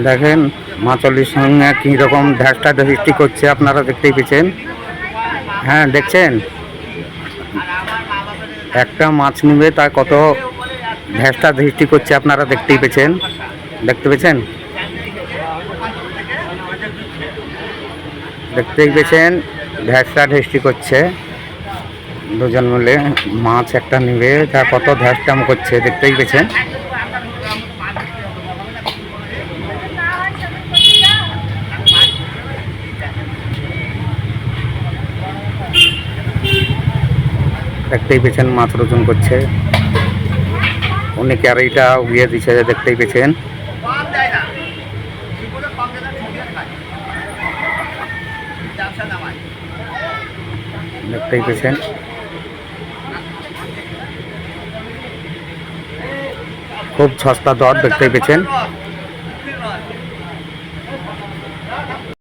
দেখেন মাছলির সঙ্গে কীরকম ঢ্যাসটা সৃষ্টি করছে, আপনারা দেখতেই পেয়েছেন। হ্যাঁ দেখছেন, একটা মাছ নিবে তার কত ঢ্যাসটা সৃষ্টি করছে, আপনারা দেখতেই পেয়েছেন। দেখতেই পেয়েছেন ঢ্যাসটা সৃষ্টি করছে। দুজন মিলে মাছ একটা নিবে তা কত ধ্যাসটাম করছে, দেখতেই পেয়েছেন। দেখতেই পেয়েছেন মাছ ওজন করছে, উনি ক্যারিটা উড়িয়ে দিচ্ছে, দেখতেই পেয়েছেন। দেখতেই পেয়েছেন খুব সস্তা দর, দেখতেই পেয়েছেন।